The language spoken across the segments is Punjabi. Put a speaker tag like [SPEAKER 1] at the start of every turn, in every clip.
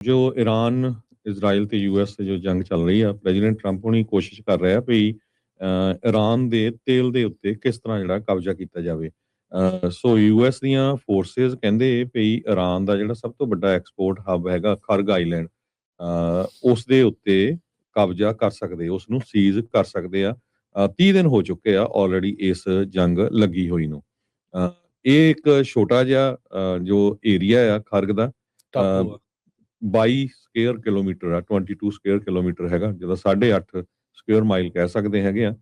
[SPEAKER 1] ਜੋ ईरान ਇਜ਼ਰਾਈਲ ਤੇ ਯੂਐਸ ਤੇ ਜੋ ਜੰਗ ਚੱਲ ਰਹੀ ਆ, ਪ੍ਰੈਜ਼ੀਡੈਂਟ ਟਰੰਪ ਹੁਣੀ ਕੋਸ਼ਿਸ਼ ਕਰ ਰਿਹਾ ਵੀ ਈਰਾਨ ਦੇ ਤੇਲ ਦੇ ਉੱਤੇ ਕਿਸ ਤਰ੍ਹਾਂ ਜਿਹੜਾ ਕਬਜ਼ਾ ਕੀਤਾ ਜਾਵੇ। ਸੋ ਯੂਐਸ ਦੀਆਂ ਫੋਰਸਿਸ ਕਹਿੰਦੇ ਵੀ ਈਰਾਨ ਦਾ ਜਿਹੜਾ ਸਭ ਤੋਂ ਵੱਡਾ ਐਕਸਪੋਰਟ ਹੱਬ ਹੈਗਾ ਖਰਗ ਆਈਲੈਂਡ, ਉਸ ਦੇ ਉੱਤੇ ਕਬਜ਼ਾ ਕਰ ਸਕਦੇ, ਉਸ ਨੂੰ ਸੀਜ਼ ਕਰ ਸਕਦੇ ਆ। 30 ਦਿਨ ਹੋ ਚੁੱਕੇ ਆ ਆਲਰੇਡੀ ਇਸ ਜੰਗ ਲੱਗੀ ਹੋਈ ਨੂੰ। ਇਹ ਇੱਕ ਛੋਟਾ ਜਿਹਾ ਜੋ ਏਰੀਆ ਆ ਖਰਗ ਦਾ,
[SPEAKER 2] ਟਾਪੂ ਆ
[SPEAKER 1] 22 ਸਕੁਅਰ ਕਿਲੋਮੀਟਰ ਆ, 22 ਸਕੁਅਰ ਕਿਲੋਮੀਟਰ ਹੈਗਾ, ਜਿਹਦਾ 8.5 ਸਕੁਅਰ ਮਾਈਲ ਕਹਿ ਸਕਦੇ ਹੈਗੇ ਆ।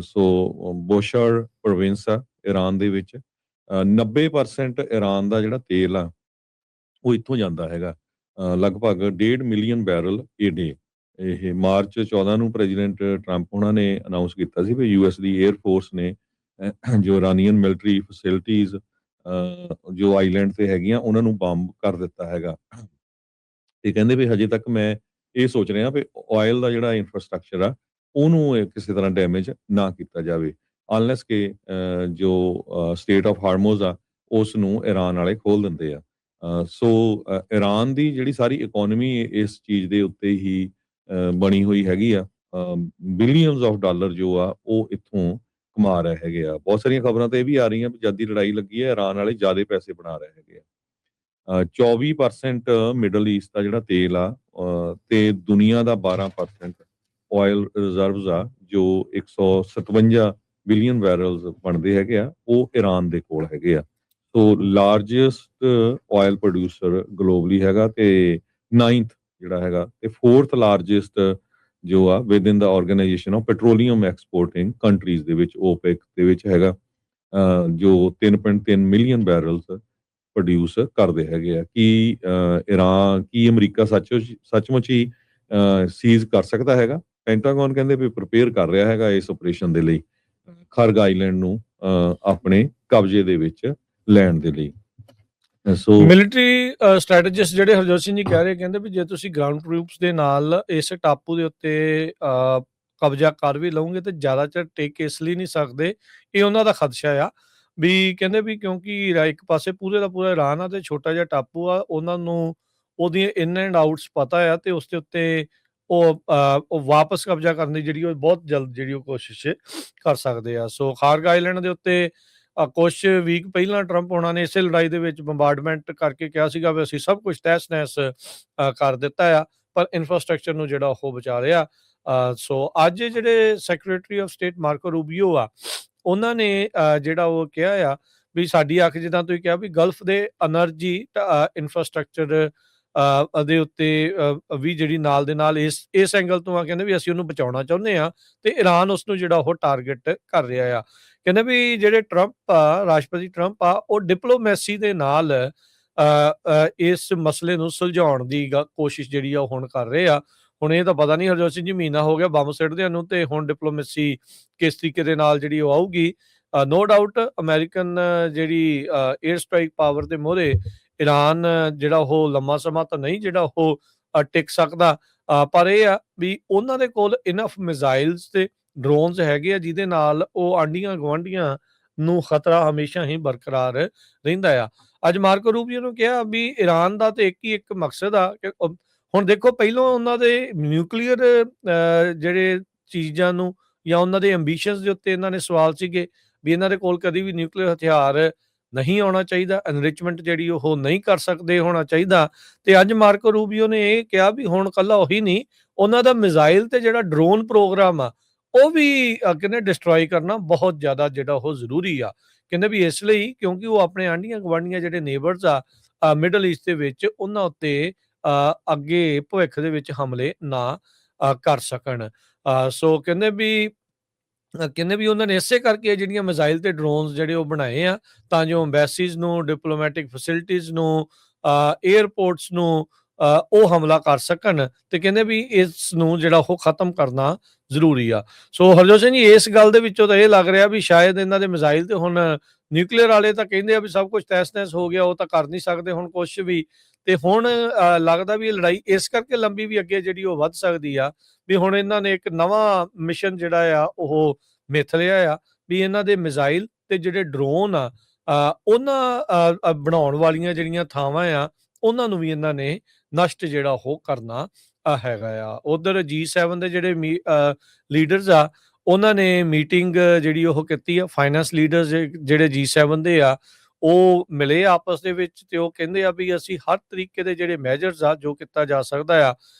[SPEAKER 1] ਸੋ ਬੋਸ਼ਰ ਪ੍ਰੋਵਿੰਸ ਆ ਈਰਾਨ ਦੇ ਵਿੱਚ। 90% ਈਰਾਨ ਦਾ ਜਿਹੜਾ ਤੇਲ ਆ ਉਹ ਇੱਥੋਂ ਜਾਂਦਾ ਹੈਗਾ, ਲਗਭਗ 1.5 ਮਿਲੀਅਨ ਬੈਰਲ ਏ ਡੇ। ਇਹ ਮਾਰਚ 14 ਨੂੰ ਪ੍ਰੈਜ਼ੀਡੈਂਟ ਟਰੰਪ ਉਹਨਾਂ ਨੇ ਅਨਾਉਂਸ ਕੀਤਾ ਸੀ ਵੀ ਯੂਐਸ ਦੀ 에ਅਰ ਫੋਰਸ ਨੇ ਜੋ ਇਰਾਨੀਅਨ ਮਿਲਟਰੀ ਫੈਸਿਲਿਟੀਜ਼ ਜੋ ਆਈਲੈਂਡ ਤੇ ਹੈਗੀਆਂ ਉਹਨਾਂ ਨੂੰ ਬੰਬ ਕਰ ਦਿੱਤਾ ਹੈਗਾ। ਤੇ ਕਹਿੰਦੇ ਵੀ ਹਜੇ ਤੱਕ ਮੈਂ ਇਹ ਸੋਚ ਰਿਹਾ ਵੀ ਆਇਲ ਦਾ ਜਿਹੜਾ ਇਨਫਰਾਸਟ੍ਰਕਚਰ ਆ ਉਹਨੂੰ ਕਿਸੇ ਤਰ੍ਹਾਂ ਡੈਮੇਜ ਨਾ ਕੀਤਾ ਜਾਵੇ, ਅਨਲੈਸ ਕਿ ਜੋ ਸਟੇਟ ਆਫ ਹਾਰਮੋਜ਼ ਆ ਉਸ ਨੂੰ ਈਰਾਨ ਵਾਲੇ ਖੋਲ ਦਿੰਦੇ ਆ। ਸੋ ਈਰਾਨ ਦੀ ਜਿਹੜੀ ਸਾਰੀ ਇਕਨੋਮੀ ਇਸ ਚੀਜ਼ ਦੇ ਉੱਤੇ ਹੀ ਬਣੀ ਹੋਈ ਹੈਗੀ ਆ। ਬਿਲੀਅਨਸ ਆਫ ਡਾਲਰ ਜੋ ਆ ਉਹ ਇੱਥੋਂ ਕਮਾ ਰਹੇ ਹੈਗੇ ਆ। ਬਹੁਤ ਸਾਰੀਆਂ ਖਬਰਾਂ ਤੇ ਇਹ ਵੀ ਆ ਰਹੀਆਂ ਵੀ ਜਦ ਦੀ ਲੜਾਈ ਲੱਗੀ ਹੈ ਈਰਾਨ ਵਾਲੇ ਜ਼ਿਆਦਾ ਪੈਸੇ ਬਣਾ ਰਹੇ ਹੈਗੇ ਆ। 24% ਮਿਡਲ ਈਸਟ ਦਾ ਜਿਹੜਾ ਤੇਲ ਆ ਤੇ ਦੁਨੀਆ ਦਾ 12% ਆਇਲ ਰਿਜ਼ਰਵਸ ਆ, ਜੋ 157 ਬਿਲੀਅਨ ਬੈਰਲਸ ਬਣਦੇ ਹੈਗੇ ਆ, ਉਹ ਈਰਾਨ ਦੇ ਕੋਲ ਹੈਗੇ ਆ। ਸੋ ਲਾਰਜੈਸਟ ਆਇਲ ਪ੍ਰੋਡਿਊਸਰ ਗਲੋਬਲੀ ਹੈਗਾ ਤੇ 9th ਜਿਹੜਾ ਹੈਗਾ ਤੇ 4th ਲਾਰਜੈਸਟ ਜੋ ਆ within the Organization of Petroleum Exporting Countries ਦੇ ਵਿੱਚ ਓਪੈਕ ਦੇ ਵਿੱਚ ਹੈਗਾ, ਜੋ 3.3 ਮਿਲੀਅਨ ਬੈਰਲਸ ਪ੍ਰੋਡਿਊਸ ਕਰਦੇ ਹੈਗੇ ਆ। ਕੀ ਅਮਰੀਕਾ ਸੱਚਮੁੱਚ ਹੀ ਸੀਜ਼ ਕਰ ਸਕਦਾ ਹੈਗਾ? ਪੈਂਟਾਗਨ ਕਹਿੰਦੇ ਵੀ ਪ੍ਰਪੇਅਰ ਕਰ ਰਿਹਾ ਹੈਗਾ ਇਸ ਆਪਰੇਸ਼ਨ ਦੇ ਲਈ, ਖਰਗ ਆਈਲੈਂਡ ਨੂੰ ਆਪਣੇ ਕਬਜ਼ੇ ਦੇ ਵਿੱਚ ਲੈਣ ਦੇ ਲਈ। ਸੋ
[SPEAKER 2] ਮਿਲਟਰੀ ਸਟ੍ਰੈਟੇਜਿਸਟ ਜਿਹੜੇ ਹਰਜੋਤ ਸਿੰਘ ਜੀ ਕਹਿ ਰਹੇ, ਕਹਿੰਦੇ ਵੀ ਜੇ ਤੁਸੀਂ ਗਰਾਊਂਡ ਟਰੂਪਸ ਦੇ ਨਾਲ ਇਸ ਟਾਪੂ ਦੇ ਉੱਤੇ ਕਬਜ਼ਾ ਕਰ ਵੀ ਲਓਗੇ ਤੇ ਜ਼ਿਆਦਾ ਚਿਰ ਟਿਕ ਇਸ ਲਈ ਨਹੀਂ ਸਕਦੇ, ਇਹ ਉਹਨਾਂ ਦਾ ਖਦਸ਼ਾ ਆ। ਵੀ ਕਹਿੰਦੇ ਵੀ ਕਿਉਂਕਿ ਇੱਕ ਪਾਸੇ ਪੂਰੇ ਦਾ ਪੂਰਾ ਈਰਾਨ ਆ ਤੇ ਛੋਟਾ ਜਿਹਾ ਟਾਪੂ ਆ, ਉਹਨਾਂ ਨੂੰ ਉਹਦੀਆਂ ਇਨ ਐਂਡ ਆਊਟਸ ਪਤਾ ਆ ਤੇ ਉਸ ਦੇ ਉੱਤੇ ਉਹ ਵਾਪਸ ਕਬਜ਼ਾ ਕਰਨ ਦੀ ਜਿਹੜੀ ਉਹ ਬਹੁਤ ਜਲਦ ਜਿਹੜੀ ਉਹ ਕੋਸ਼ਿਸ਼ ਕਰ ਸਕਦੇ ਆ। ਸੋ ਖਾਰਗ ਆਈਲੈਂਡ ਦੇ ਉੱਤੇ ਕੁਛ ਵੀਕ ਪਹਿਲਾਂ ਟਰੰਪ ਹੋਣਾ ਨੇ ਇਸੇ ਲੜਾਈ ਦੇ ਵਿੱਚ ਬੰਬਾਰਡਮੈਂਟ ਕਰਕੇ ਕਿਹਾ ਸੀਗਾ ਵੀ ਅਸੀਂ ਸਭ ਕੁਝ ਤਹਿਸ ਨਹਿਸ ਕਰ ਦਿੱਤਾ ਆ, ਪਰ ਇਨਫਰਾਸਟ੍ਰਕਚਰ ਨੂੰ ਜਿਹੜਾ ਉਹ ਬਚਾ ਰਿਹਾ। ਸੋ ਅੱਜ ਜਿਹੜੇ ਸੈਕਟਰੀ ਆਫ ਸਟੇਟ ਮਾਰਕੋ ਰੂਬੀਓ ਆ, ਉਹਨਾਂ ਨੇ ਜਿਹੜਾ ਉਹ ਕਿਹਾ ਆ ਵੀ ਸਾਡੀ ਅੱਖ, ਜਿੱਦਾਂ ਤੁਸੀਂ ਕਿਹਾ ਵੀ ਗਲਫ ਦੇ એનર્ਜੀ ਇਨਫਰਾਸਟ੍ਰਕਚਰ ਦੇ ਉੱਤੇ ਵੀ ਜਿਹੜੀ ਨਾਲ ਦੇ ਨਾਲ ਇਸ ਐਂਗਲ ਤੋਂ ਆ, ਕਹਿੰਦੇ ਵੀ ਅਸੀਂ ਉਹਨੂੰ ਬਚਾਉਣਾ ਚਾਹੁੰਦੇ ਆ ਤੇ ਈਰਾਨ ਉਸ ਨੂੰ ਜਿਹੜਾ ਉਹ ਟਾਰਗੇਟ ਕਰ ਰਿਹਾ ਆ। ਕਹਿੰਦੇ ਵੀ ਜਿਹੜੇ ਟਰੰਪ ਆ, ਰਾਸ਼ਟਰਪਤੀ ਟਰੰਪ ਆ, ਉਹ ਡਿਪਲੋਮੈਸੀ ਦੇ ਨਾਲ ਇਸ ਮਸਲੇ ਨੂੰ ਸੁਲਝਾਉਣ ਦੀ ਕੋਸ਼ਿਸ਼ ਜਿਹੜੀ ਆ ਉਹ ਹੁਣ ਕਰ ਰਹੇ ਆ। ਹੁਣ ਇਹ ਤਾਂ ਪਤਾ ਨਹੀਂ ਹਰਜੋਤ ਸਿੰਘ ਜੀ, ਮਹੀਨਾ ਹੋ ਗਿਆ ਬੰਬ ਸਿੱਟਦਿਆਂ ਨੂੰ, ਤੇ ਹੁਣ ਡਿਪਲੋਮੈਸੀ ਕਿਸ ਤਰੀਕੇ ਦੇ ਨਾਲ ਜਿਹੜੀ ਉਹ ਆਊਗੀ। ਨੋ ਡਾਊਟ ਅਮਰੀਕਨ ਜਿਹੜੀ 에ਅਰ ਸਟ੍ਰਾਈਕ ਪਾਵਰ ਦੇ ਮੋਹਰੇ ਈਰਾਨ ਜਿਹੜਾ ਉਹ ਲੰਮਾ ਸਮਾਂ ਤਾਂ ਨਹੀਂ ਜਿਹੜਾ ਉਹ ਟਿਕ ਸਕਦਾ, ਪਰ ਇਹ ਆ ਵੀ ਉਹਨਾਂ ਦੇ ਕੋਲ ਇਨਫ ਮਿਜ਼ਾਈਲਸ ਤੇ ਡਰੋਨਸ ਹੈਗੇ ਆ ਜਿਹਦੇ ਨਾਲ ਉਹ ਆਂਢੀਆਂ ਗੁਆਂਢੀਆਂ ਨੂੰ ਖਤਰਾ ਹਮੇਸ਼ਾ ਹੀ ਬਰਕਰਾਰ ਰਹਿੰਦਾ ਆ। ਅੱਜ ਮਾਰਕੋ ਰੂਬੀਓ ਨੂੰ ਕਿਹਾ ਵੀ ਈਰਾਨ ਦਾ ਤੇ ਇੱਕ ਮਕਸਦ ਆ ਕਿ ਹੁਣ ਦੇਖੋ, ਪਹਿਲਾਂ ਉਹਨਾਂ ਦੇ ਨਿਊਕਲੀਅਰ ਜਿਹੜੇ ਚੀਜ਼ਾਂ ਨੂੰ ਜਾਂ ਉਹਨਾਂ ਦੇ ਐਂਬੀਸ਼ਨਸ ਦੇ ਉੱਤੇ ਇਹਨਾਂ ਨੇ ਸਵਾਲ ਸੀਗੇ ਵੀ ਇਹਨਾਂ ਦੇ ਕੋਲ ਕਦੀ ਵੀ ਨਿਊਕਲੀਅਰ ਹਥਿਆਰ ਨਹੀਂ ਆਉਣਾ ਚਾਹੀਦਾ, ਐਨਰਿਚਮੈਂਟ ਜਿਹੜੀ ਉਹ ਨਹੀਂ ਕਰ ਸਕਦੇ ਹੋਣਾ ਚਾਹੀਦਾ। ਤੇ ਅੱਜ ਮਾਰਕੋ ਰੂਬੀਓ ਨੇ ਇਹ ਕਿਹਾ ਵੀ ਹੁਣ ਕੱਲਾ ਉਹੀ ਨਹੀਂ, ਉਹਨਾਂ ਦਾ ਮਿਜ਼ਾਈਲ ਤੇ ਜਿਹੜਾ ਡਰੋਨ ਪ੍ਰੋਗਰਾਮ ਆ ਉਹ ਵੀ ਕਹਿੰਦੇ ਡਿਸਟਰੋਏ ਕਰਨਾ ਬਹੁਤ ਜ਼ਿਆਦਾ ਜਿਹੜਾ ਉਹ ਜ਼ਰੂਰੀ ਆ। ਕਹਿੰਦੇ ਵੀ ਇਸ ਲਈ ਕਿਉਂਕਿ ਉਹ ਆਪਣੇ ਆਂਢੀਆਂ ਗੁਆਂਢੀਆਂ ਜਿਹੜੇ ਨੇਬਰਸ ਆ ਮਿਡਲ ਈਸਟ ਦੇ ਵਿੱਚ, ਉਹਨਾਂ ਉੱਤੇ ਅੱਗੇ ਭਵਿੱਖ ਦੇ ਵਿੱਚ ਹਮਲੇ ਨਾ ਕਰ ਸਕਣ। ਸੋ ਕਹਿੰਦੇ ਵੀ ਉਹਨਾਂ ਨੇ ਇਸੇ ਕਰਕੇ ਜਿਹੜੀਆਂ ਮਿਜ਼ਾਈਲ ਤੇ ਡਰੋਨਸ ਜਿਹੜੇ ਉਹ ਬਣਾਏ ਆ ਤਾਂ ਜੋ ਐਮਬੈਸੀਜ਼ ਨੂੰ, ਡਿਪਲੋਮੈਟਿਕ ਫੈਸਿਲਿਟੀਜ਼ ਨੂੰ, 에ਅਰਪੋਰਟਸ ਨੂੰ ਉਹ ਹਮਲਾ ਕਰ ਸਕਣ। ਤੇ ਕਹਿੰਦੇ ਵੀ ਇਸ ਨੂੰ ਜਿਹੜਾ ਉਹ ਖਤਮ ਕਰਨਾ ਜ਼ਰੂਰੀ ਆ। ਸੋ ਹਰਜੋਤ ਸਿੰਘ ਜੀ, ਇਸ ਗੱਲ ਦੇ ਵਿੱਚੋਂ ਤਾਂ ਇਹ ਲੱਗ ਰਿਹਾ ਵੀ ਸ਼ਾਇਦ ਇਹਨਾਂ ਦੇ ਮਿਜ਼ਾਈਲ ਤੇ ਹੁਣ ਨਿਊਕਲੀਅਰ ਵਾਲੇ ਤਾਂ ਕਹਿੰਦੇ ਆ ਵੀ ਸਭ ਕੁਝ ਤਹਿਸ ਨਹਿਸ ਹੋ ਗਿਆ, ਉਹ ਤਾਂ ਕਰ ਨਹੀਂ ਸਕਦੇ ਹੁਣ ਕੁਛ ਵੀ। ਤੇ ਹੁਣ ਲੱਗਦਾ ਵੀ ਇਹ ਲੜਾਈ ਇਸ ਕਰਕੇ ਲੰਬੀ ਵੀ ਅੱਗੇ ਜਿਹੜੀ ਉਹ ਵੱਧ ਸਕਦੀ ਆ ਵੀ ਹੁਣ ਇਹਨਾਂ ਨੇ ਇੱਕ ਨਵਾਂ ਮਿਸ਼ਨ ਜਿਹੜਾ ਆ ਉਹ ਮਿਥ ਲਿਆ ਆ ਵੀ ਇਹਨਾਂ ਦੇ ਮਿਜ਼ਾਈਲ ਤੇ ਜਿਹੜੇ ਡਰੋਨ ਆ ਉਹਨਾਂ ਬਣਾਉਣ ਵਾਲੀਆਂ ਜਿਹੜੀਆਂ ਥਾਵਾਂ ਆ ਉਹਨਾਂ ਨੂੰ ਵੀ ਇਹਨਾਂ ਨੇ ਨਸ਼ਟ ਜਿਹੜਾ ਉਹ ਕਰਨਾ ਹੈਗਾ ਆ। ਉਧਰ G7 ਦੇ ਜਿਹੜੇ ਲੀਡਰਸ ਆ, ਉਹਨਾਂ ਨੇ ਮੀਟਿੰਗ ਜਿਹੜੀ ਉਹ ਕੀਤੀ ਆ। ਫਾਈਨੈਂਸ ਲੀਡਰਸ ਜਿਹੜੇ G7 ਦੇ ਆ, ਉਹ ਮਿਲੇ ਆਪਸ ਦੇ ਵਿੱਚ ਤੇ ਉਹ ਕਹਿੰਦੇ ਆ ਵੀ ਅਸੀਂ ਹਰ ਤਰੀਕੇ ਦੇ ਜਿਹੜੇ ਮੈਜਰਸ ਆ ਜੋ ਕੀਤਾ ਜਾ ਸਕਦਾ ਆ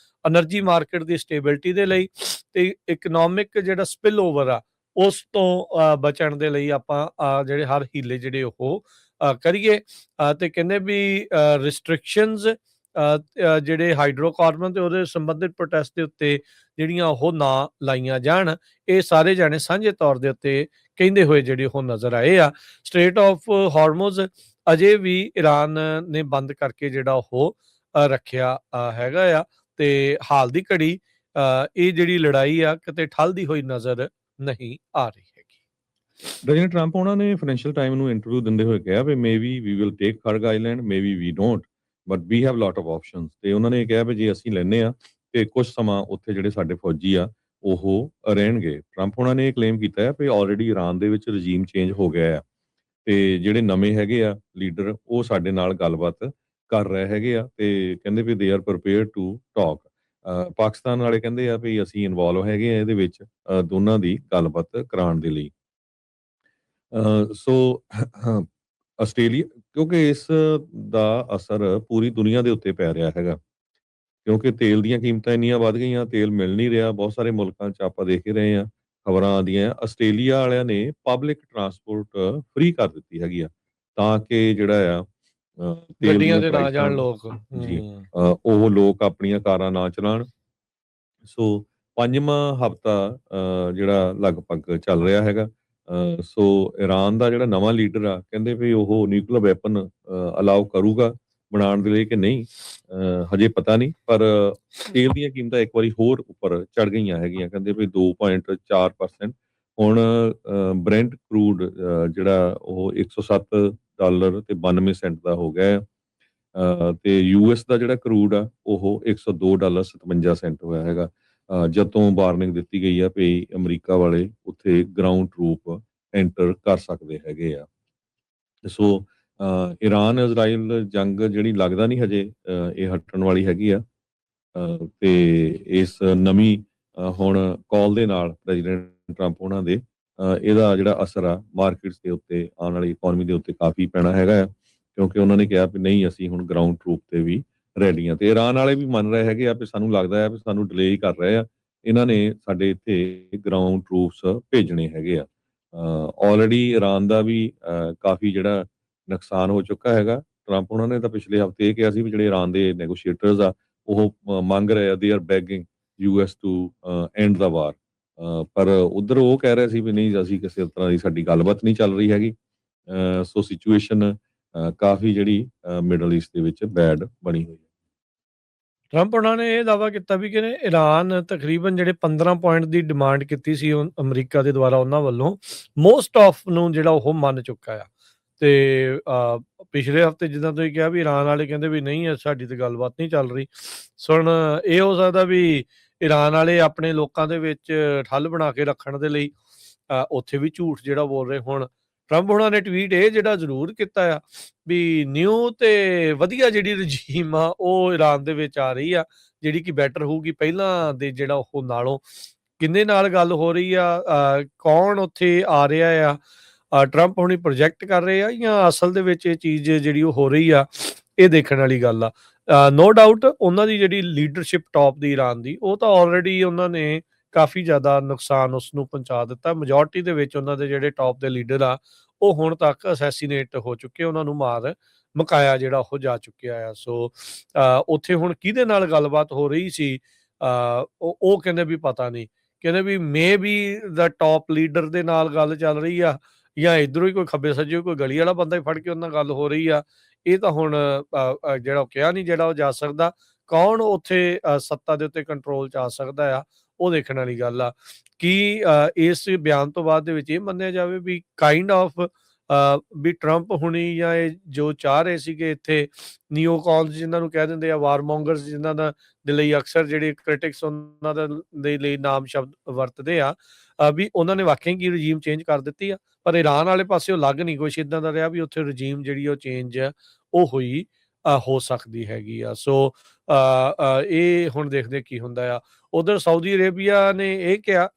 [SPEAKER 2] એનર્ਜੀ ਮਾਰਕੀਟ ਦੀ ਸਟੇਬਿਲਿਟੀ ਦੇ ਲਈ ਤੇ ਇਕਨੋਮਿਕ ਜਿਹੜਾ ਸਪਿਲ ਓਵਰ ਆ ਉਸ ਤੋਂ ਬਚਣ ਦੇ ਲਈ ਆਪਾਂ ਜਿਹੜੇ ਹਰ ਹੀਲੇ ਜਿਹੜੇ ਉਹ ਕਰੀਏ। ਤੇ ਕਹਿੰਦੇ ਵੀ ਰਿਸਟ੍ਰਿਕਸ਼ਨਸ ਜਿਹੜੇ ਹਾਈਡਰੋਕਾਰਬਨ ਤੇ ਉਹਦੇ ਸੰਬੰਧਿਤ ਪ੍ਰੋਟੈਸਟ ਦੇ ਉੱਤੇ ਜਿਹੜੀਆਂ ਉਹ ਨਾ ਲਾਈਆਂ ਜਾਣ। ਇਹ ਸਾਰੇ ਜਾਣੇ ਸਾਂਝੇ ਤੌਰ ਦੇ ਉੱਤੇ ਕਹਿੰਦੇ ਹੋਏ ਜਿਹੜੇ ਉਹ ਨਜ਼ਰ ਆਏ ਆ। ਸਟ੍ਰੇਟ ਆਫ ਹਾਰਮੋਜ਼ ਅਜੇ ਵੀ ਈਰਾਨ ਨੇ ਬੰਦ ਕਰਕੇ ਜਿਹੜਾ ਉਹ ਰੱਖਿਆ ਹੈਗਾ ਆ ਤੇ ਹਾਲ ਦੀ ਘੜੀ ਇਹ ਜਿਹੜੀ ਲੜਾਈ ਆ ਕਿਤੇ ਠੱਲਦੀ ਹੋਈ ਨਜ਼ਰ ਨਹੀਂ ਆ ਰਹੀ ਹੈਗੀ।
[SPEAKER 1] ਪ੍ਰੈਜ਼ੀਡੈਂਟ ਟਰੰਪ ਉਹਨਾਂ ਨੇ ਫਾਈਨੈਂਸ਼ੀਅਲ ਟਾਈਮ ਨੂੰ ਇੰਟਰਵਿਊ ਦਿੰਦੇ ਹੋਏ ਕਿਹਾ ਵੀ maybe we will take Kharg Island, maybe we don't, but we have lot of options. ਤੇ ਉਹਨਾਂ ਨੇ ਕਿਹਾ ਵੀ ਜੇ ਅਸੀਂ ਲੈਂਦੇ ਆ ਤੇ ਕੁਝ ਸਮਾਂ ਉੱਥੇ ਜਿਹੜੇ ਸਾਡੇ ਫੌਜੀ ਆ ਉਹ ਰਹਿਣਗੇ। ਟਰੰਪ ਉਹਨਾਂ ਨੇ ਇਹ ਕਲੇਮ ਕੀਤਾ ਹੈ ਵੀ ਆਲਰੇਡੀ ਈਰਾਨ ਦੇ ਵਿੱਚ ਰਜੀਮ ਚੇਂਜ ਹੋ ਗਿਆ ਆ ਤੇ ਜਿਹੜੇ ਨਵੇਂ ਹੈਗੇ ਆ ਲੀਡਰ ਉਹ ਸਾਡੇ ਨਾਲ ਗੱਲਬਾਤ ਕਰ ਰਹੇ ਹੈਗੇ ਆ ਤੇ ਕਹਿੰਦੇ ਵੀ they are prepared to talk. Pakistan ਵਾਲੇ ਕਹਿੰਦੇ ਆ ਵੀ ਅਸੀਂ ਇਨਵੋਲਵ ਹੈਗੇ ਆ ਇਹਦੇ ਵਿੱਚ ਦੋਨਾਂ ਦੀ ਗੱਲਬਾਤ ਕਰਾਉਣ ਦੇ ਲਈ। ਸੋ ਆਸਟ੍ਰੇਲੀਆ, ਕਿਉਂਕਿ ਇਸ ਦਾ ਅਸਰ ਪੂਰੀ ਦੁਨੀਆ ਦੇ ਉੱਤੇ ਪੈ ਰਿਹਾ ਹੈਗਾ, ਕਿਉਂਕਿ ਤੇਲ ਦੀਆਂ ਕੀਮਤਾਂ ਇੰਨੀਆਂ ਵੱਧ ਗਈਆਂ, ਤੇਲ ਮਿਲ ਨਹੀਂ ਰਿਹਾ। ਬਹੁਤ ਸਾਰੇ ਮੁਲਕਾਂ 'ਚ ਆਪਾਂ ਦੇਖ ਹੀ ਰਹੇ ਹਾਂ, ਖਬਰਾਂ ਆਉਂਦੀਆਂ। ਆਸਟ੍ਰੇਲੀਆ ਵਾਲਿਆਂ ਨੇ ਪਬਲਿਕ ਟਰਾਂਸਪੋਰਟ ਫ੍ਰੀ ਕਰ ਦਿੱਤੀ ਹੈਗੀ ਆ ਤਾਂ ਕਿ ਜਿਹੜਾ ਆ ਤੇਲ
[SPEAKER 2] ਗੱਡੀਆਂ
[SPEAKER 1] ਦੀਆਂ
[SPEAKER 2] ਤੇ ਨਾ
[SPEAKER 1] ਪ੍ਰਾਈਸਾਂ
[SPEAKER 2] ਜਾਣ ਲੋਕ।
[SPEAKER 1] ਜੀ ਉਹ ਲੋਕ ਆਪਣੀਆਂ ਕਾਰਾਂ ਨਾ ਚਲਾਉਣ। ਸੋ ਪੰਜਵਾਂ ਹਫਤਾ ਜਿਹੜਾ ਲਗਭਗ ਚੱਲ ਰਿਹਾ ਹੈਗਾ। ਸੋ ਈਰਾਨ ਦਾ ਜਿਹੜਾ ਨਵਾਂ ਲੀਡਰ ਆ ਕਹਿੰਦੇ ਵੀ ਉਹ ਨਿਊਕਲੀਅਰ ਵੈਪਨ ਅਲਾਉ ਕਰੂਗਾ ਬਣਾਉਣ ਦੇ ਲਈ ਕਿ ਨਹੀਂ, ਹਜੇ ਪਤਾ ਨਹੀਂ। ਪਰ ਤੇਲ ਦੀਆਂ ਕੀਮਤਾਂ ਇੱਕ ਵਾਰੀ ਹੋਰ ਉੱਪਰ ਚੜ ਗਈਆਂ ਹੈਗੀਆਂ, ਕਹਿੰਦੇ ਵੀ 2.4% ਹੁਣ ਬ੍ਰੈਂਟ ਕਰੂਡ ਜਿਹੜਾ ਉਹ $107 ਤੇ 92 ਸੈਂਟ ਦਾ ਹੋ ਗਿਆ। ਤੇ ਯੂਐਸ ਦਾ ਜਿਹੜਾ ਕਰੂਡ ਆ ਉਹ $102.57 ਹੋਇਆ ਹੈਗਾ ਜਦੋਂ ਵਾਰਨਿੰਗ ਦਿੱਤੀ ਗਈ ਆ ਵੀ ਅਮਰੀਕਾ ਵਾਲੇ ਉੱਥੇ ਗਰਾਊਂਡ ਟਰੂਪ ਐਂਟਰ ਕਰ ਸਕਦੇ ਹੈਗੇ ਆ। ਸੋ ਈਰਾਨ ਇਜ਼ਰਾਈਲ ਜੰਗ ਜਿਹੜੀ ਲੱਗਦਾ ਨਹੀਂ ਹਜੇ ਇਹ ਹਟਣ ਵਾਲੀ ਹੈਗੀ ਆ। ਤੇ ਇਸ ਨਵੀਂ ਹੁਣ ਕਾਲ ਦੇ ਨਾਲ ਪ੍ਰੈਜ਼ੀਡੈਂਟ ਟਰੰਪ ਉਹਨਾਂ ਦੇ ਇਹਦਾ ਜਿਹੜਾ ਅਸਰ ਆ ਮਾਰਕੀਟਸ ਦੇ ਉੱਤੇ, ਆਉਣ ਵਾਲੀ ਇਕਨੋਮੀ ਦੇ ਉੱਤੇ ਕਾਫੀ ਪੈਣਾ ਹੈਗਾ ਆ, ਕਿਉਂਕਿ ਉਹਨਾਂ ਨੇ ਕਿਹਾ ਵੀ ਨਹੀਂ ਅਸੀਂ ਹੁਣ ਗਰਾਊਂਡ ਟਰੂਪ ਤੇ ਵੀ ਰੈਡੀ ਆ। ਤੇ ਈਰਾਨ ਵਾਲੇ ਵੀ ਮੰਨ ਰਹੇ ਹੈਗੇ ਆ ਵੀ ਸਾਨੂੰ ਲੱਗਦਾ ਹੈ ਵੀ ਸਾਨੂੰ ਡਿਲੇ ਹੀ ਕਰ ਰਹੇ ਆ, ਇਹਨਾਂ ਨੇ ਸਾਡੇ ਇੱਥੇ ਗਰਾਊਂਡ ਟਰੂਪਸ ਭੇਜਣੇ ਹੈਗੇ ਆ। ਆਲਰੇਡੀ ਈਰਾਨ ਦਾ ਵੀ ਕਾਫੀ ਜਿਹੜਾ ਨੁਕਸਾਨ ਹੋ ਚੁੱਕਾ ਹੈਗਾ। ਟਰੰਪ ਉਹਨਾਂ ਨੇ ਤਾਂ ਪਿਛਲੇ ਹਫਤੇ ਇਹ ਕਿਹਾ ਸੀ ਵੀ ਜਿਹੜੇ ਈਰਾਨ ਦੇ ਨੈਗੋਸ਼ੀਏਟਰਸ ਆ ਉਹ ਮੰਗ ਰਹੇ ਆ, they are begging US to end the war. ਪਰ ਉਧਰ ਉਹ ਕਹਿ ਰਹੇ ਸੀ ਵੀ ਨਹੀਂ ਅਸੀਂ ਕਿਸੇ ਤਰ੍ਹਾਂ ਦੀ ਸਾਡੀ ਗੱਲਬਾਤ ਨਹੀਂ ਚੱਲ ਰਹੀ ਹੈਗੀ। ਸੋ ਸਿਚੁਏਸ਼ਨ ਕਾਫੀ ਜਿਹੜੀ ਮਿਡਲ ਈਸਟ ਦੇ ਵਿੱਚ ਬੈਡ ਬਣੀ ਹੋਈ ਹੈ।
[SPEAKER 2] ਟਰੰਪ ਉਹਨਾਂ ਨੇ ਇਹ ਦਾਅਵਾ ਕੀਤਾ ਵੀ ਕਿ ਈਰਾਨ ਤਕਰੀਬਨ ਜਿਹੜੇ 15 ਪੁਆਇੰਟ ਦੀ ਡਿਮਾਂਡ ਕੀਤੀ ਸੀ ਅਮਰੀਕਾ ਦੇ ਦੁਆਰਾ ਉਹਨਾਂ ਵੱਲੋਂ ਮੋਸਟ ਆਫ ਨੂੰ ਜਿਹੜਾ ਉਹ ਮੰਨ ਚੁੱਕਾ ਆ। ਤੇ ਪਿਛਲੇ ਹਫਤੇ ਜਿੱਦਾਂ ਤੁਸੀਂ ਕਿਹਾ ਵੀ ਈਰਾਨ ਵਾਲੇ ਕਹਿੰਦੇ ਵੀ ਨਹੀਂ ਸਾਡੀ ਤੇ ਗੱਲਬਾਤ ਨਹੀਂ ਚੱਲ ਰਹੀ। ਸੁਣ ਇਹ ਹੋ ਸਕਦਾ ਵੀ ਈਰਾਨ ਵਾਲੇ ਆਪਣੇ ਲੋਕਾਂ ਦੇ ਵਿੱਚ ਠੱਲ ਬਣਾ ਕੇ ਰੱਖਣ ਦੇ ਲਈ ਉੱਥੇ ਵੀ ਝੂਠ ਜਿਹੜਾ ਬੋਲ ਰਹੇ ਹੁਣ। ਟਰੰਪ ਉਹਨਾਂ ਨੇ ਟਵੀਟ ਇਹ ਜਿਹੜਾ ਜ਼ਰੂਰ ਕੀਤਾ ਆ ਵੀ ਨਿਊ ਤੇ ਵਧੀਆ ਜਿਹੜੀ ਰਜੀਮ ਆ ਉਹ ਈਰਾਨ ਦੇ ਵਿੱਚ ਆ ਰਹੀ ਆ, ਜਿਹੜੀ ਕਿ ਬੈਟਰ ਹੋਊਗੀ ਪਹਿਲਾਂ ਦੇ ਜਿਹੜਾ ਉਹ ਨਾਲੋਂ। ਕਿੰਨੇ ਨਾਲ ਗੱਲ ਹੋ ਰਹੀ ਆ, ਕੌਣ ਉੱਥੇ ਆ ਰਿਹਾ ਆ, ਟਰੰਪ ਹੁਣੀ ਪ੍ਰੋਜੈਕਟ ਕਰ ਰਹੇ ਆ ਜਾਂ ਅਸਲ ਦੇ ਵਿੱਚ ਇਹ ਚੀਜ਼ ਜਿਹੜੀ ਉਹ ਹੋ ਰਹੀ ਆ, ਇਹ ਦੇਖਣ ਵਾਲੀ ਗੱਲ ਆ। ਨੋ ਡਾਊਟ ਉਹਨਾਂ ਦੀ ਜਿਹੜੀ ਲੀਡਰਸ਼ਿਪ ਟੌਪ ਦੀ ਈਰਾਨ ਦੀ, ਉਹ ਤਾਂ ਆਲਰੇਡੀ ਉਹਨਾਂ ਨੇ ਕਾਫੀ ਜ਼ਿਆਦਾ ਨੁਕਸਾਨ ਉਸ ਨੂੰ ਪਹੁੰਚਾ ਦਿੱਤਾ। ਮੈਜੋਰਟੀ ਦੇ ਵਿੱਚ ਉਹਨਾਂ ਦੇ ਜਿਹੜੇ ਟੌਪ ਦੇ ਲੀਡਰ ਆ ਉਹ ਹੁਣ ਤੱਕ ਅਸੈਸੀਨੇਟ ਹੋ ਚੁੱਕੇ, ਉਹਨਾਂ ਨੂੰ ਮਾਰ ਮੁਕਾਇਆ ਜਿਹੜਾ ਉਹ ਜਾ ਚੁੱਕਿਆ ਆ। ਸੋ ਉੱਥੇ ਹੁਣ ਕਿਹਦੇ ਨਾਲ ਗੱਲਬਾਤ ਹੋ ਰਹੀ ਸੀ ਉਹ ਕਹਿੰਦੇ ਵੀ ਪਤਾ ਨਹੀਂ। ਕਹਿੰਦੇ ਵੀ maybe the top leader ਦੇ ਨਾਲ ਗੱਲ ਚੱਲ ਰਹੀ ਆ ਜਾਂ ਇੱਧਰੋਂ ਹੀ ਕੋਈ ਖੱਬੇ ਸੱਜੇ ਕੋਈ ਗਲੀ ਵਾਲਾ ਬੰਦਾ ਹੀ ਫੜ ਕੇ ਉਹਨਾਂ ਨਾਲ ਗੱਲ ਹੋ ਰਹੀ ਆ। ਇਹ ਤਾਂ ਹੁਣ ਜਿਹੜਾ ਉਹ ਕਿਹਾ ਨਹੀਂ ਜਿਹੜਾ ਉਹ ਜਾ ਸਕਦਾ। ਕੌਣ ਉੱਥੇ ਸੱਤਾ ਦੇ ਉੱਤੇ ਕੰਟਰੋਲ 'ਚ ਆ ਸਕਦਾ ਆ, ਉਹ ਦੇਖਣ ਵਾਲੀ ਗੱਲ ਆ। ਕੀ ਇਸ ਬਿਆਨ ਤੋਂ ਬਾਅਦ ਦੇ ਵਿੱਚ ਇਹ ਮੰਨਿਆ ਜਾਵੇ ਵੀ ਕਾਈਂਡ ਆਫ ਵੀ ਟਰੰਪ ਹੁਣੀ ਜਾਂ ਇਹ ਜੋ ਚਾਹ ਰਹੇ ਸੀਗੇ ਇੱਥੇ ਨਿਓਕੌਨਸ ਜਿਹਨਾਂ ਨੂੰ ਕਹਿ ਦਿੰਦੇ ਆ, ਵਾਰਮੋਂਗਰਸ ਜਿਹਨਾਂ ਦਾ ਦੇ ਲਈ ਅਕਸਰ ਜਿਹੜੇ ਕ੍ਰਿਟਿਕਸ ਉਹਨਾਂ ਦੇ ਲਈ ਨਾਮ ਸ਼ਬਦ ਵਰਤਦੇ ਆ, ਵੀ ਉਹਨਾਂ ਨੇ ਵਾਕਈ ਕੀ ਰਜੀਮ ਚੇਂਜ ਕਰ ਦਿੱਤੀ ਆ। ਪਰ ਈਰਾਨ ਵਾਲੇ ਪਾਸਿਓਂ ਲੱਗ ਨਹੀਂ ਕੁਛ ਇੱਦਾਂ ਦਾ ਰਿਹਾ ਵੀ ਉੱਥੇ ਰਜੀਮ ਜਿਹੜੀ ਉਹ ਚੇਂਜ ਉਹ ਹੋਈ ਹੋ ਸਕਦੀ ਹੈਗੀ ਆ। ਸੋ ਇਹ ਹੁਣ ਦੇਖਦੇ ਕੀ ਹੁੰਦਾ ਆ। ਉਧਰ ਸਾਊਦੀ ਅਰੇਬੀਆ ਨੇ ਇਹ ਕਿਹਾ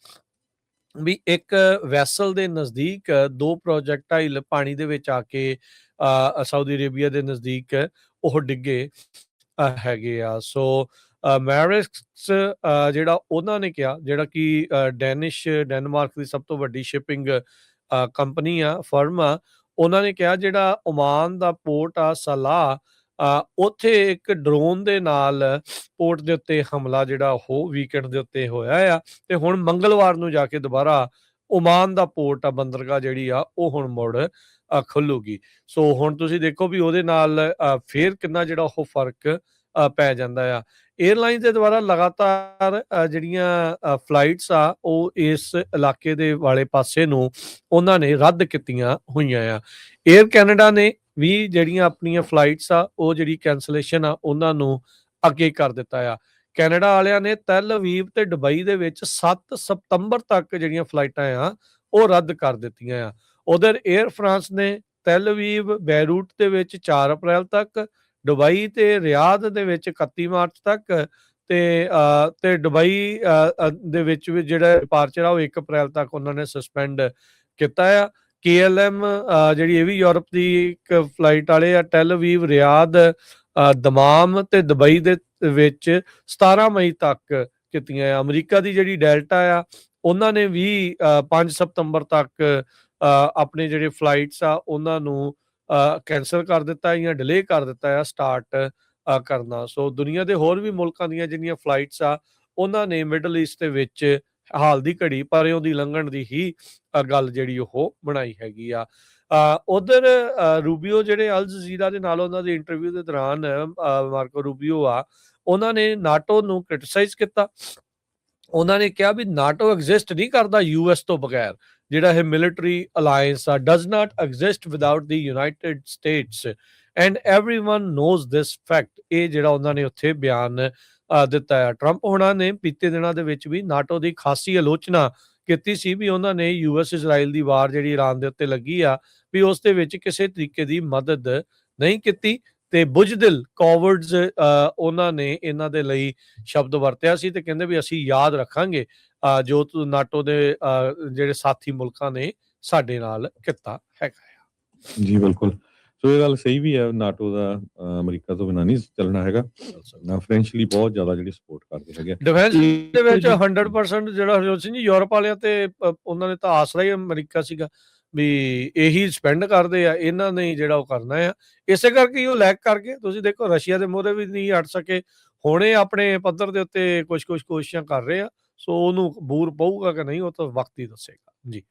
[SPEAKER 2] ਵੀ ਇੱਕ ਵੈਸਲ ਦੇ ਨਜ਼ਦੀਕ 2 ਪ੍ਰੋਜੈਕਟਾਈਲ ਪਾਣੀ ਦੇ ਵਿੱਚ ਆ ਕੇ ਸਾਊਦੀ ਅਰੇਬੀਆ ਦੇ ਨਜ਼ਦੀਕ ਉਹ ਡਿੱਗੇ ਹੈਗੇ ਆ। ਸੋ ਮੈਰਿਕਸ ਜਿਹੜਾ ਉਹਨਾਂ ਨੇ ਕਿਹਾ, ਜਿਹੜਾ ਕਿ ਡੈਨਮਾਰਕ ਦੀ ਸਭ ਤੋਂ ਵੱਡੀ ਸ਼ਿਪਿੰਗ ਕੰਪਨੀ ਆ, ਫਰਮ ਆ, ਉਹਨਾਂ ਨੇ ਕਿਹਾ ਜਿਹੜਾ ਓਮਾਨ ਦਾ ਪੋਰਟ ਆ ਸਲਾਹ, ਉੱਥੇ ਇੱਕ ਡਰੋਨ ਦੇ ਨਾਲ ਪੋਰਟ ਦੇ ਉੱਤੇ ਹਮਲਾ ਜਿਹੜਾ ਉਹ ਵੀਕਐਂਡ ਦੇ ਉੱਤੇ ਹੋਇਆ ਆ, ਤੇ ਹੁਣ ਮੰਗਲਵਾਰ ਨੂੰ ਜਾ ਕੇ ਦੁਬਾਰਾ ਓਮਾਨ ਦਾ ਪੋਰਟ ਆ, ਬੰਦਰਗਾਹ ਜਿਹੜੀ ਆ ਉਹ ਹੁਣ ਮੁੜ ਖੁੱਲੂਗੀ। ਸੋ ਹੁਣ ਤੁਸੀਂ ਦੇਖੋ ਵੀ ਉਹਦੇ ਨਾਲ ਫੇਰ ਕਿੰਨਾ ਜਿਹੜਾ ਉਹ ਫਰਕ ਪੈ ਜਾਂਦਾ ਆ। ਏਅਰਲਾਈਨਸ ਦੇ ਦੁਆਰਾ ਲਗਾਤਾਰ ਜਿਹੜੀਆਂ ਫਲਾਈਟਸ ਆ ਉਹ ਇਸ ਇਲਾਕੇ ਦੇ ਵਾਲੇ ਪਾਸੇ ਨੂੰ ਉਹਨਾਂ ਨੇ ਰੱਦ ਕੀਤੀਆਂ ਹੋਈਆਂ ਆ। ਏਅਰ ਕੈਨੇਡਾ ਨੇ ਵੀ ਜਿਹੜੀਆਂ ਆਪਣੀਆਂ ਫਲਾਈਟਸ ਆ ਉਹ ਜਿਹੜੀ ਕੈਂਸਲੇਸ਼ਨ ਆ ਉਹਨਾਂ ਨੂੰ ਅੱਗੇ ਕਰ ਦਿੱਤਾ ਆ। ਕੈਨੇਡਾ ਵਾਲਿਆਂ ਨੇ ਤੈਲ ਅਵੀਵ ਤੇ ਦੁਬਈ ਦੇ ਵਿੱਚ 7 ਸਤੰਬਰ ਤੱਕ ਜਿਹੜੀਆਂ ਫਲਾਈਟਾਂ ਆ ਉਹ ਰੱਦ ਕਰ ਦਿੱਤੀਆਂ ਆ। ਉਧਰ ਏਅਰ ਫਰਾਂਸ ਨੇ ਤੈਲ ਅਵੀਵ, ਬੈਰੂਟ ਦੇ ਵਿੱਚ 4 ਅਪ੍ਰੈਲ ਤੱਕ, ਦੁਬਈ ਤੇ ਰਿਆਦ ਦੇ ਵਿੱਚ 31 ਮਾਰਚ ਤੱਕ, ਤੇ ਦੁਬਈ ਦੇ ਵਿੱਚ ਵੀ ਜਿਹੜਾ ਡਿਪਾਰਚਰ ਆ ਉਹ 1 ਅਪ੍ਰੈਲ ਤੱਕ ਉਹਨਾਂ ਨੇ ਸਸਪੈਂਡ ਕੀਤਾ ਆ। KLM ਜਿਹੜੀ ਇਹ ਵੀ ਯੂਰਪ ਦੀ ਇੱਕ ਫਲਾਈਟ ਵਾਲੇ ਆ, ਟੈਲ ਅਵੀਵ, ਰਿਆਦ, ਦਮਾਮ ਤੇ ਦੁਬਈ ਦੇ ਵਿੱਚ 17 ਮਈ ਤੱਕ ਕੀਤੀਆਂ ਆ। ਅਮਰੀਕਾ ਦੀ ਜਿਹੜੀ ਡੈਲਟਾ ਆ ਉਹਨਾਂ ਨੇ ਵੀ 5 ਸਤੰਬਰ ਤੱਕ ਆਪਣੇ ਜਿਹੜੇ ਫਲਾਈਟਸ ਆ ਉਹਨਾਂ ਨੂੰ ਕੈਂਸਲ ਕਰ ਦਿੱਤਾ ਜਾਂ ਡਿਲੇ ਕਰ ਦਿੱਤਾ ਆ ਸਟਾਰਟ ਕਰਨਾ। ਸੋ ਦੁਨੀਆ ਦੇ ਹੋਰ ਵੀ ਮੁਲਕਾਂ ਦੀਆਂ ਜਿਹੜੀਆਂ ਫਲਾਈਟਸ ਆ ਉਹਨਾਂ ਨੇ ਮਿਡਲ ਈਸਟ ਦੇ ਵਿੱਚ ਹਾਲ ਦੀ ਘੜੀ ਪਰਿਓਂ ਦੀ ਲੰਘਣ ਦੀ ਹੀ ਗੱਲ ਜਿਹੜੀ ਉਹ ਬਣਾਈ ਹੈਗੀ ਆ। ਉਧਰ ਰੂਬੀਓ ਜਿਹੜੇ ਅਲ ਜਜ਼ੀਰਾ ਦੇ ਨਾਲ ਉਹਨਾਂ ਦੇ ਇੰਟਰਵਿਊ ਦੇ ਦੌਰਾਨ ਮਾਰਕੋ ਰੂਬੀਓ ਆ, ਉਹਨਾਂ ਨੇ ਨਾਟੋ ਨੂੰ ਕ੍ਰਿਟਿਸਾਈਜ਼ ਕੀਤਾ। ਉਹਨਾਂ ਨੇ ਕਿਹਾ ਵੀ ਨਾਟੋ ਐਗਜ਼ਿਸਟ ਨਹੀਂ ਕਰਦਾ US ਤੋਂ ਬਗੈਰ, ਜਿਹੜਾ ਇਹ ਮਿਲਟਰੀ ਅਲਾਇੰਸ ਆ does not exist without the United States and everyone knows this fact. ਇਹ ਜਿਹੜਾ ਉਹਨਾਂ ਨੇ ਉੱਥੇ ਬਿਆਨ ਦਿੱਤਾ ਹੈ। ਟਰੰਪ ਹੋਣਾ ਨੇ ਬੀਤੇ ਦਿਨਾਂ ਦੇ ਵਿੱਚ ਵੀ ਨਾਟੋ ਦੀ ਖਾਸੀ ਆਲੋਚਨਾ ਕੀਤੀ ਸੀ ਵੀ ਉਹਨਾਂ ਨੇ US ਇਜ਼ਰਾਈਲ ਦੀ ਵਾਰ ਜਿਹੜੀ ਇਰਾਨ ਦੇ ਉੱਤੇ ਲੱਗੀ ਆ ਵੀ ਉਸ ਦੇ ਵਿੱਚ ਕਿਸੇ ਤਰੀਕੇ ਦੀ ਮਦਦ ਨਹੀਂ ਕੀਤੀ, ਤੇ ਬੁਝਦਿਲ ਕੋਵਰਡਸ ਉਹਨਾਂ ਨੇ ਇਹਨਾਂ ਦੇ ਲਈ ਸ਼ਬਦ ਵਰਤਿਆ ਸੀ, ਤੇ ਕਹਿੰਦੇ ਵੀ ਅਸੀਂ ਯਾਦ ਰੱਖਾਂਗੇ ਜੋ ਨਾਟੋ ਦੇ ਜਿਹੜੇ ਸਾਥੀ ਮੁਲਕਾਂ ਨੇ ਸਾਡੇ ਨਾਲ ਕੀਤਾ ਹੈਗਾ ਆ।
[SPEAKER 1] ਜੀ ਬਿਲਕੁਲ। ਸੋ ਇਹ ਗੱਲ ਸਹੀ ਵੀ ਹੈ, ਨਾਟੋ ਦਾ ਅਮਰੀਕਾ ਤੋਂ ਬਿਨਾਂ ਨਹੀਂ ਚੱਲਣਾ ਹੈਗਾ। ਫ੍ਰੈਂਚਲੀ ਬਹੁਤ ਜ਼ਿਆਦਾ ਜਿਹੜੀ ਸਪੋਰਟ ਕਰਦੇ ਹੈਗੇ।
[SPEAKER 2] ਡਿਫੈਂਸ ਦੇ ਵਿੱਚ 100% ਜਿਹੜਾ ਹਰਜੋਤ ਸਿੰਘ ਜੀ ਯੂਰਪ ਵਾਲਿਆਂ ਤੇ ਉਹਨਾਂ ਨੇ ਤਾਂ ਆਸਰਾ ਹੀ ਅਮਰੀਕਾ ਸੀਗਾ ਵੀ ਇਹੀ ਸਪੈਂਡ ਕਰਦੇ ਆ, ਇਹਨਾਂ ਨੇ ਜਿਹੜਾ ਉਹ ਕਰਨਾ ਆ। ਇਸੇ ਕਰਕੇ ਉਹ ਲੈਕ ਕਰਕੇ ਤੁਸੀਂ ਦੇਖੋ ਰਸ਼ੀਆ ਦੇ ਮੂਹਰੇ ਵੀ ਨਹੀਂ ਅੜ ਸਕੇ, ਹੁਣੇ ਆਪਣੇ ਪੱਧਰ ਦੇ ਉੱਤੇ ਕੁਝ ਕੋਸ਼ਿਸ਼ਾਂ ਕਰ ਰਹੇ ਆ। ਸੋ ਉਹਨੂੰ ਬੂਰ ਪਊਗਾ ਕਿ ਨਹੀਂ ਉਹ ਤਾਂ ਵਕਤ ਹੀ ਦੱਸੇਗਾ। ਜੀ।